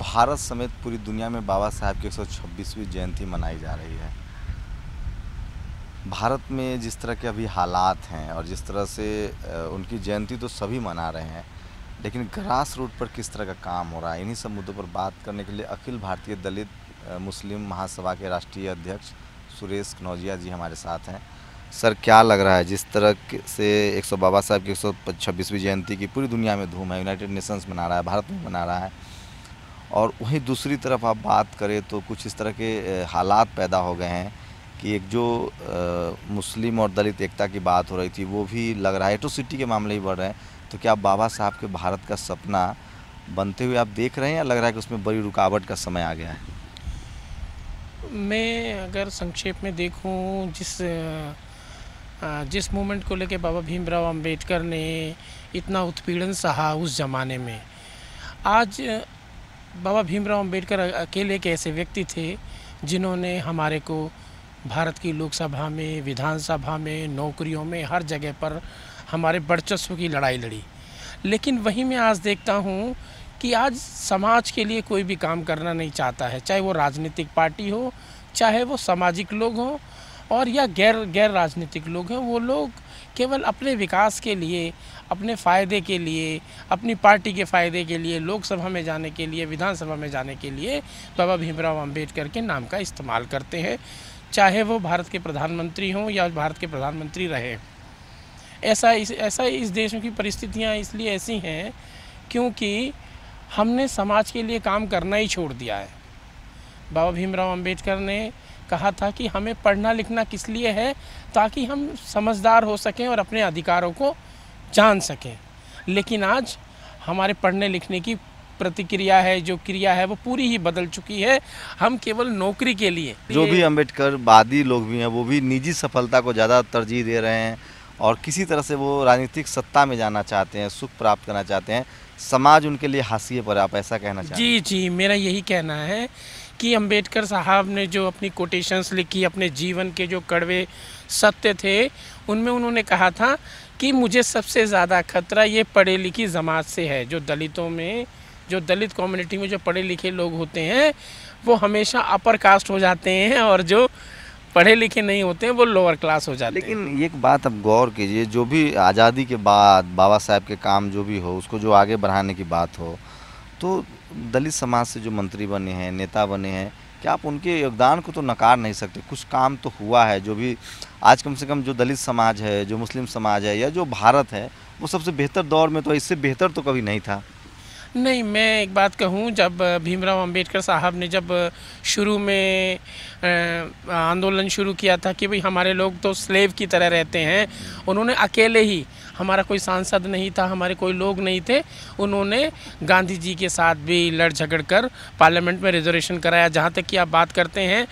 भारत समेत पूरी दुनिया में बाबा साहब की 126वीं जयंती मनाई जा रही है। भारत में जिस तरह के अभी हालात हैं और जिस तरह से उनकी जयंती तो सभी मना रहे हैं, लेकिन ग्रास रूट पर किस तरह का काम हो रहा है, इन्हीं सब मुद्दों पर बात करने के लिए अखिल भारतीय दलित मुस्लिम महासभा के राष्ट्रीय अध्यक्ष सुरेश कनौजिया जी हमारे साथ हैं। सर, क्या लग रहा है जिस तरह से बाबा साहब की 126वीं जयंती की पूरी दुनिया में धूम है, यूनाइटेड नेशंस मना रहा है, भारत में मना रहा है, और वहीं दूसरी तरफ आप बात करें तो कुछ इस तरह के हालात पैदा हो गए हैं कि एक जो मुस्लिम और दलित एकता की बात हो रही थी वो भी लग रहा है एट्रोसिटी के मामले ही बढ़ रहे हैं। तो क्या बाबा साहब के भारत का सपना बनते हुए आप देख रहे हैं या लग रहा है कि उसमें बड़ी रुकावट का समय आ गया है? मैं अगर संक्षेप में देखूं, जिस मूवमेंट को लेके बाबा भीमराव अंबेडकर ने इतना उत्पीड़न सहा उस ज़माने में, आज बाबा भीमराव अंबेडकर अकेले एक ऐसे व्यक्ति थे जिन्होंने हमारे को भारत की लोकसभा में, विधानसभा में, नौकरियों में, हर जगह पर हमारे वर्चस्व की लड़ाई लड़ी। लेकिन वहीं मैं आज देखता हूँ कि आज समाज के लिए कोई भी काम करना नहीं चाहता है, चाहे वो राजनीतिक पार्टी हो, चाहे वो सामाजिक लोग हों और या गैर राजनीतिक लोग हैं। वो लोग केवल अपने विकास के लिए, अपने फ़ायदे के लिए, अपनी पार्टी के फ़ायदे के लिए, लोकसभा में जाने के लिए, विधानसभा में जाने के लिए बाबा भीमराव अंबेडकर के नाम का इस्तेमाल करते हैं, चाहे वो भारत के प्रधानमंत्री हों या भारत के प्रधानमंत्री रहे। ऐसा इस देश की परिस्थितियाँ इसलिए ऐसी हैं क्योंकि हमने समाज के लिए काम करना ही छोड़ दिया है। बाबा भीमराव अंबेडकर ने कहा था कि हमें पढ़ना लिखना किस लिए है, ताकि हम समझदार हो सकें और अपने अधिकारों को जान सकें। लेकिन आज हमारे पढ़ने लिखने की प्रतिक्रिया है, जो क्रिया है, वो पूरी ही बदल चुकी है। हम केवल नौकरी के लिए, जो भी अम्बेडकरवादी लोग भी हैं वो भी निजी सफलता को ज़्यादा तरजीह दे रहे हैं और किसी तरह से वो राजनीतिक सत्ता में जाना चाहते हैं, सुख प्राप्त करना चाहते हैं। समाज उनके लिए हाशिए पर, आप ऐसा कहना चाहते हैं? जी, मेरा यही कहना है कि अंबेडकर साहब ने जो अपनी कोटेशंस लिखी, अपने जीवन के जो कड़वे सत्य थे, उनमें उन्होंने कहा था कि मुझे सबसे ज़्यादा खतरा ये पढ़े लिखी जमात से है। जो दलितों में, जो दलित कम्युनिटी में जो पढ़े लिखे लोग होते हैं वो हमेशा अपर कास्ट हो जाते हैं और जो पढ़े लिखे नहीं होते हैं वो लोअर क्लास हो जाते हैं। लेकिन एक बात अब गौर कीजिए, जो भी आज़ादी के बाद बाबा साहब के काम जो भी हो उसको जो आगे बढ़ाने की बात हो, तो दलित समाज से जो मंत्री बने हैं, नेता बने हैं, क्या आप उनके योगदान को तो नकार नहीं सकते? कुछ काम तो हुआ है जो भी आज कम से कम जो दलित समाज है, जो मुस्लिम समाज है या जो भारत है, वो सबसे बेहतर दौर में तो, इससे बेहतर तो कभी नहीं था। नहीं, मैं एक बात कहूँ, जब भीमराव अंबेडकर साहब ने जब शुरू में आंदोलन शुरू किया था कि भाई हमारे लोग तो स्लेव की तरह रहते हैं, उन्होंने अकेले ही, हमारा कोई सांसद नहीं था, हमारे कोई लोग नहीं थे, उन्होंने गांधी जी के साथ भी लड़ झगड़ कर पार्लियामेंट में रिजर्वेशन कराया। जहाँ तक कि आप बात करते हैं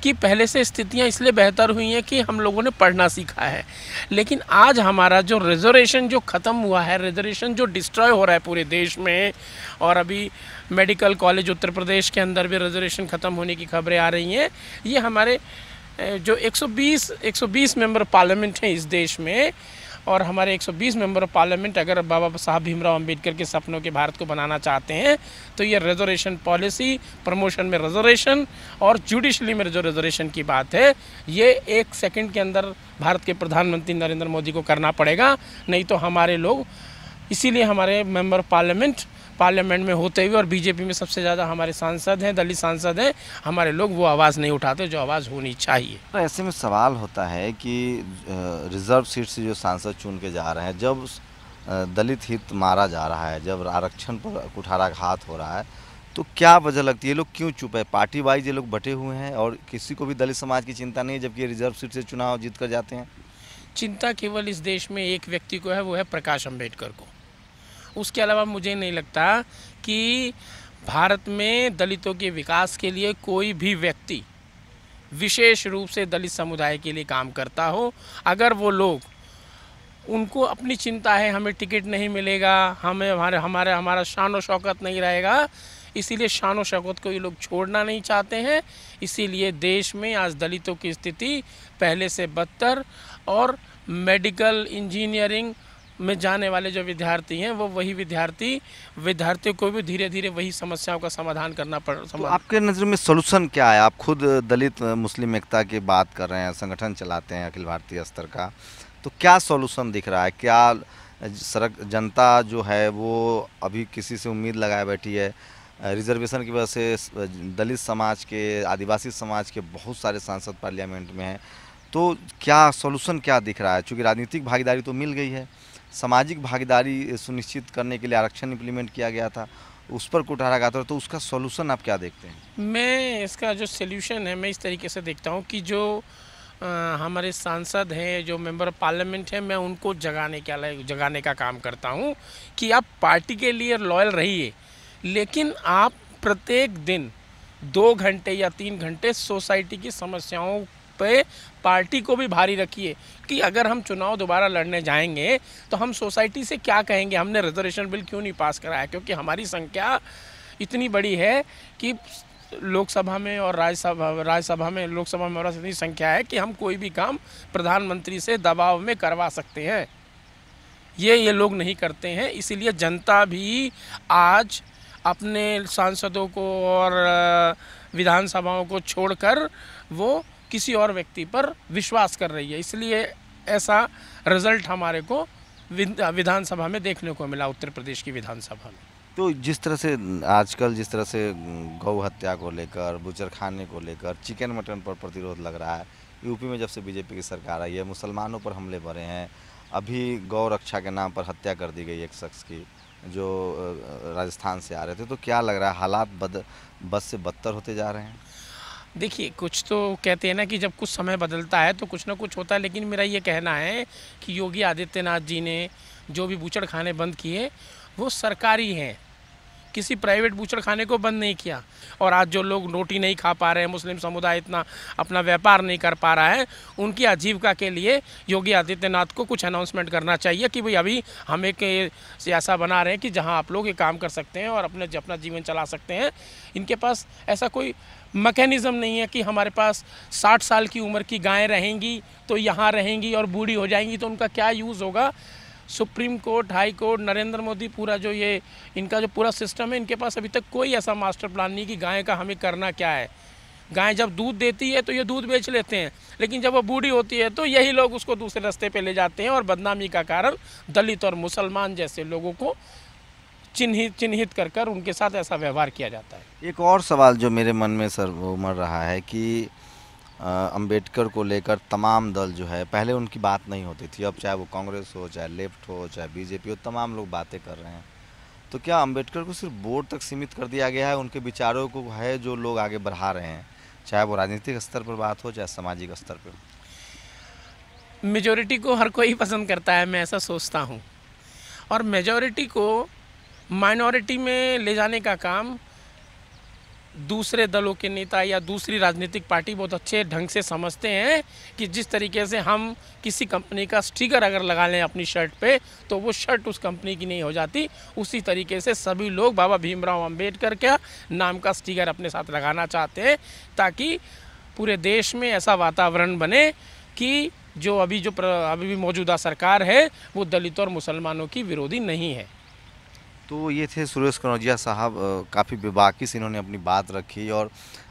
कि पहले से स्थितियाँ इसलिए बेहतर हुई हैं कि हम लोगों ने पढ़ना सीखा है। लेकिन आज हमारा जो रिजर्वेशन जो ख़त्म हुआ है, रिजर्वेशन जो डिस्ट्रॉय हो रहा है पूरे देश में, और अभी मेडिकल कॉलेज उत्तर प्रदेश के अंदर भी रिजर्वेशन ख़त्म होने की खबरें आ रही हैं। ये हमारे जो 120 मेंबर पार्लियामेंट हैं इस देश में, और हमारे 120 मेंबर ऑफ पार्लियामेंट अगर बाबा साहब भीमराव अंबेडकर के सपनों के भारत को बनाना चाहते हैं तो ये रिजर्वेशन पॉलिसी, प्रमोशन में रिजर्वेशन और जुडिशली में जो रिजर्वेशन की बात है, ये 1 सेकंड के अंदर भारत के प्रधानमंत्री नरेंद्र मोदी को करना पड़ेगा। नहीं तो हमारे लोग, इसीलिए हमारे मेंबर पार्लियामेंट में होते हुए और बीजेपी में सबसे ज़्यादा हमारे सांसद हैं, दलित सांसद हैं, हमारे लोग वो आवाज़ नहीं उठाते जो आवाज़ होनी चाहिए। तो ऐसे में सवाल होता है कि रिजर्व सीट से जो सांसद चुन के जा रहे हैं, जब दलित हित मारा जा रहा है, जब आरक्षण पर कुठाराघात हो रहा है, तो क्या वजह लगती है? ये लोग क्यों चुप है? पार्टी वाइज ये लोग बटे हुए हैं और किसी को भी दलित समाज की चिंता नहीं है, जबकि रिजर्व सीट से चुनाव जीत कर जाते हैं। चिंता केवल इस देश में एक व्यक्ति को है, वो है प्रकाश अंबेडकर को। उसके अलावा मुझे नहीं लगता कि भारत में दलितों के विकास के लिए कोई भी व्यक्ति विशेष रूप से दलित समुदाय के लिए काम करता हो। अगर वो लोग, उनको अपनी चिंता है हमें टिकट नहीं मिलेगा, हमें हमारा शान और शौकत नहीं रहेगा, इसीलिए शान और शौकत को ये लोग छोड़ना नहीं चाहते हैं। इसीलिए देश में आज दलितों की स्थिति पहले से बदतर, और मेडिकल, इंजीनियरिंग में जाने वाले जो विद्यार्थी हैं वो वही विद्यार्थियों को भी धीरे धीरे वही समस्याओं का समाधान करना तो आपके नज़र में सोल्यूशन क्या है? आप खुद दलित मुस्लिम एकता की बात कर रहे हैं, संगठन चलाते हैं अखिल भारतीय स्तर का, तो क्या सॉल्यूशन दिख रहा है? क्या सड़क जनता जो है वो अभी किसी से उम्मीद लगाए बैठी है? रिजर्वेशन की वजह से दलित समाज के, आदिवासी समाज के बहुत सारे सांसद पार्लियामेंट में हैं, तो क्या सॉल्यूशन क्या दिख रहा है? चूँकि राजनीतिक भागीदारी तो मिल गई है, सामाजिक भागीदारी सुनिश्चित करने के लिए आरक्षण इम्प्लीमेंट किया गया था, उस पर कुठारा गाता है, तो उसका सॉल्यूशन आप क्या देखते हैं? मैं इसका जो सॉल्यूशन है मैं इस तरीके से देखता हूँ कि जो हमारे सांसद हैं, जो मेंबर पार्लियामेंट हैं, मैं उनको जगाने का काम करता हूँ कि आप पार्टी के लिए लॉयल रहिए, लेकिन आप प्रत्येक दिन 2 घंटे या 3 घंटे सोसाइटी की समस्याओं पे पार्टी को भी भारी रखिए कि अगर हम चुनाव दोबारा लड़ने जाएंगे तो हम सोसाइटी से क्या कहेंगे, हमने रिजर्वेशन बिल क्यों नहीं पास कराया, क्योंकि हमारी संख्या इतनी बड़ी है कि लोकसभा में और राज्यसभा में लोकसभा में और इतनी संख्या है कि हम कोई भी काम प्रधानमंत्री से दबाव में करवा सकते हैं। ये लोग नहीं करते हैं, इसीलिए जनता भी आज अपने सांसदों को और विधानसभाओं को छोड़कर वो किसी और व्यक्ति पर विश्वास कर रही है, इसलिए ऐसा रिजल्ट हमारे को विधानसभा में देखने को मिला, उत्तर प्रदेश की विधानसभा में। तो जिस तरह से आजकल गौ हत्या को लेकर, बूचड़खाने को लेकर, चिकन मटन पर प्रतिरोध लग रहा है, यूपी में जब से बीजेपी की सरकार आई है मुसलमानों पर हमले बढ़े हैं, अभी गौ रक्षा के नाम पर हत्या कर दी गई एक शख्स की जो राजस्थान से आ रहे थे, तो क्या लग रहा है हालात बद से बदतर होते जा रहे हैं? देखिए, कुछ तो कहते हैं ना कि जब कुछ समय बदलता है तो कुछ ना कुछ होता है, लेकिन मेरा ये कहना है कि योगी आदित्यनाथ जी ने जो भी बूचड़खाने बंद किए वो सरकारी हैं, किसी प्राइवेट बूचड़खाने को बंद नहीं किया। और आज जो लोग रोटी नहीं खा पा रहे हैं, मुस्लिम समुदाय इतना अपना व्यापार नहीं कर पा रहा है, उनकी आजीविका के लिए योगी आदित्यनाथ को कुछ अनाउंसमेंट करना चाहिए कि भाई अभी हम एक ऐसा बना रहे हैं कि जहां आप लोग ये काम कर सकते हैं और अपना जीवन चला सकते हैं। इनके पास ऐसा कोई मैकेनिज़्म नहीं है कि हमारे पास 60 साल की उम्र की गायें रहेंगी तो यहाँ रहेंगी और बूढ़ी हो जाएंगी तो उनका क्या यूज़ होगा। Supreme court, high court, Narendra Modi, पूरा जो ये इनका जो पूरा सिस्टम है, इनके पास अभी तक कोई ऐसा मास्टर प्लान नहीं कि गाय का हमें करना क्या है। गाय जब दूध देती है तो ये दूध बेच लेते हैं, लेकिन जब वो बूढ़ी होती है तो यही लोग उसको दूसरे रास्ते पे ले जाते हैं और बदनामी का कारण दलित और मुसलमान जैसे लोगों को चिन्हित कर उनके साथ ऐसा व्यवहार किया जाता है। एक और सवाल जो मेरे मन में सर उमड़ रहा है कि अंबेडकर को लेकर तमाम दल जो है, पहले उनकी बात नहीं होती थी, अब चाहे वो कांग्रेस हो, चाहे लेफ्ट हो, चाहे बीजेपी हो, तमाम लोग बातें कर रहे हैं। तो क्या अंबेडकर को सिर्फ वोट तक सीमित कर दिया गया है? उनके विचारों को है जो लोग आगे बढ़ा रहे हैं, चाहे वो राजनीतिक स्तर पर बात हो, चाहे सामाजिक स्तर पर? मेजॉरिटी को हर कोई पसंद करता है, मैं ऐसा सोचता हूँ, और मेजॉरिटी को माइनॉरिटी में ले जाने का काम दूसरे दलों के नेता या दूसरी राजनीतिक पार्टी बहुत अच्छे ढंग से समझते हैं कि जिस तरीके से हम किसी कंपनी का स्टिकर अगर लगा लें अपनी शर्ट पे तो वो शर्ट उस कंपनी की नहीं हो जाती, उसी तरीके से सभी लोग बाबा भीमराव अंबेडकर का नाम का स्टिकर अपने साथ लगाना चाहते हैं ताकि पूरे देश में ऐसा वातावरण बने कि जो अभी भी मौजूदा सरकार है वो दलित और मुसलमानों की विरोधी नहीं है। तो ये थे सुरेश कनौजिया साहब, काफ़ी बेबाकी से इन्होंने अपनी बात रखी और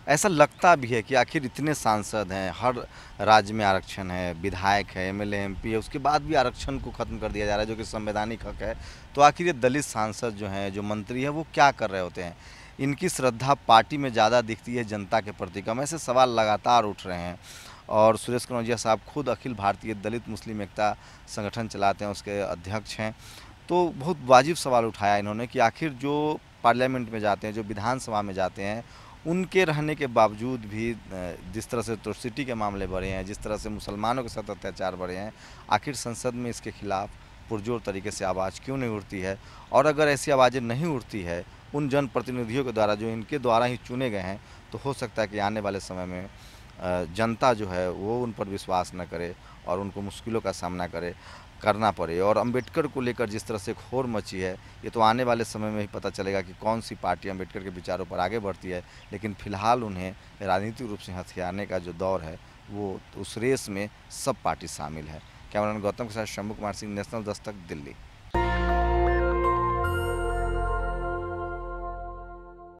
ऐसा लगता भी है कि आखिर इतने सांसद हैं, हर राज्य में आरक्षण है, विधायक है, एमएलए एमपी है, उसके बाद भी आरक्षण को ख़त्म कर दिया जा रहा है जो कि संवैधानिक हक है। तो आखिर ये दलित सांसद जो हैं, जो मंत्री हैं, वो क्या कर रहे होते हैं? इनकी श्रद्धा पार्टी में ज़्यादा दिखती है जनता के प्रति कम? ऐसे सवाल लगातार उठ रहे हैं। और सुरेश कनौजिया साहब खुद अखिल भारतीय दलित मुस्लिम एकता संगठन चलाते हैं, उसके अध्यक्ष हैं। तो बहुत वाजिब सवाल उठाया इन्होंने कि आखिर जो पार्लियामेंट में जाते हैं, जो विधानसभा में जाते हैं, उनके रहने के बावजूद भी जिस तरह से एट्रोसिटी के मामले बढ़े हैं, जिस तरह से मुसलमानों के साथ अत्याचार बढ़े हैं, आखिर संसद में इसके खिलाफ पुरजोर तरीके से आवाज़ क्यों नहीं उठती है? और अगर ऐसी आवाज़ें नहीं उठती है उन जनप्रतिनिधियों के द्वारा जो इनके द्वारा ही चुने गए हैं, तो हो सकता है कि आने वाले समय में जनता जो है वो उन पर विश्वास न करे और उनको मुश्किलों का सामना करना पड़े। और अंबेडकर को लेकर जिस तरह से घोर मची है, ये तो आने वाले समय में ही पता चलेगा कि कौन सी पार्टी अंबेडकर के विचारों पर आगे बढ़ती है। लेकिन फ़िलहाल उन्हें राजनीतिक रूप से हथियाने का जो दौर है, वो उस रेस में सब पार्टी शामिल है। कैमरामैन गौतम के साथ शंभू कुमार सिंह, नेशनल दस्तक, दिल्ली।